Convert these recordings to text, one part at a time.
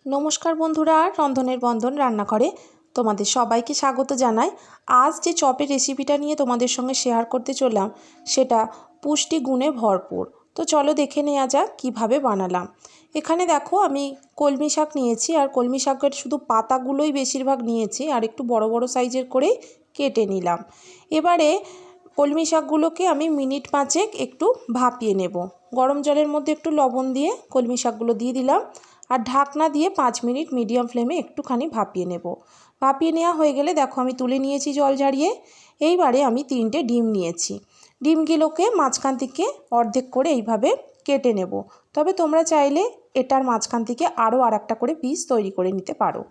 নমস্কার বন্ধুরা, রন্ধনের বন্ধন রান্নাঘরে তোমাদের সবাইকে স্বাগত জানাই। আজ যে চপের রেসিপিটা নিয়ে তোমাদের সঙ্গে শেয়ার করতে চললাম সেটা পুষ্টি গুণে ভরপুর। তো চলো দেখে নেওয়া যাক কীভাবে বানালাম। এখানে দেখো আমি কলমি শাক নিয়েছি, আর কলমি শাকের শুধু পাতাগুলোই বেশিরভাগ নিয়েছি, আর একটু বড় বড় সাইজের করেই কেটে নিলাম। এবারে কলমি শাকগুলোকে আমি মিনিট 5 একটু ভাপিয়ে নেব। গরম জলের মধ্যে একটু লবণ দিয়ে কলমি শাকগুলো দিয়ে দিলাম, আর ঢাকনা দিয়ে 5 মিনিট মিডিয়াম ফ্লেমে একটুখানি ভাপিয়ে নেব। ভাপিয়ে নেওয়া হয়ে গেলে দেখো আমি তুলে নিয়েছি জল ঝারিয়ে। এইবারে আমি 3টে ডিম নিয়েছি। ডিমগুলোকে মাঝখান থেকে অর্ধেক করে এইভাবে কেটে নেব। তবে তোমরা চাইলে এটার মাঝখান থেকে আরও একটা করে পিস তৈরি করে নিতে পারো।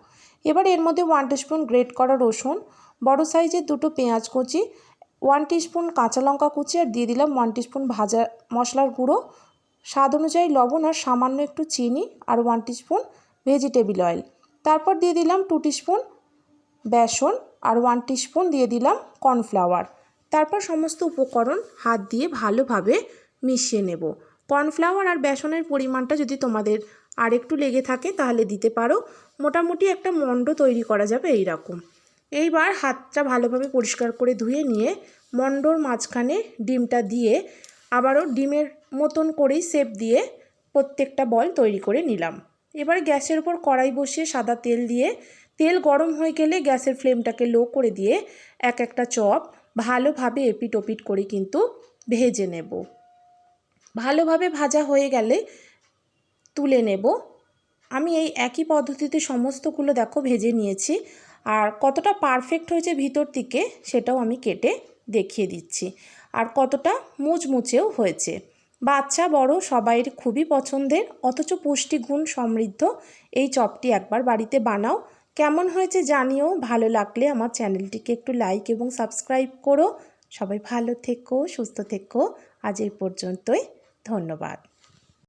এবার এর মধ্যে 1 টিস্পুন গ্রেট করা রসুন, বড় সাইজের 2টো পেঁয়াজ কুচি, 1 টিস্পুন কাঁচা লঙ্কা কুচি, আর দিয়ে দিলাম 1 টিস্পুন ভাজা মশলার গুঁড়ো, স্বাদ অনুযায়ী লবণ, আর সামান্য একটু চিনি, আর 1 টিস্পুন ভেজিটেবল অয়েল। তারপর দিয়ে দিলাম 2 টিস্পুন বেসন, আর 1 টিস্পুন দিয়ে দিলাম কর্নফ্লাওয়ার। তারপর সমস্ত উপকরণ হাত দিয়ে ভালোভাবে মিশিয়ে নেব। কর্নফ্লাওয়ার আর বেসনের পরিমাণটা যদি তোমাদের আর একটু লেগে থাকে তাহলে দিতে পারো। মোটামুটি একটা মণ্ড তৈরি করা যাবে এই রকম। এইবার হাতটা ভালোভাবে পরিষ্কার করে ধুয়ে নিয়ে মণ্ডর মাঝখানে ডিমটা দিয়ে আবারও ডিমের মতন করেই শেপ দিয়ে প্রত্যেকটা বল তৈরি করে নিলাম। এবার গ্যাসের উপর কড়াই বসিয়ে সাদা তেল দিয়ে, তেল গরম হয়ে গেলে গ্যাসের ফ্লেমটাকে লো করে দিয়ে একটা চপ ভালোভাবে এপিট ওপিট করে কিন্তু ভেজে নেব। ভালোভাবে ভাজা হয়ে গেলে তুলে নেব। আমি এই একই পদ্ধতিতে সমস্তগুলো দেখো ভেজে নিয়েছি, আর কতটা পারফেক্ট হয়েছে ভিতর থেকে সেটাও আমি কেটে দেখিয়ে দিচ্ছি, আর কতটা মুচমুচেও হয়েছে। বাচ্চা বড় সবাইয়ের খুবই পছন্দের, অথচ পুষ্টিগুণ সমৃদ্ধ এই চপটি একবার বাড়িতে বানাও। কেমন হয়েছে জানিও। ভালো লাগলে আমার চ্যানেলটিকে একটু লাইক এবং সাবস্ক্রাইব করো। সবাই ভালো থেকো, সুস্থ থেকো। আজ এই পর্যন্তই। ধন্যবাদ।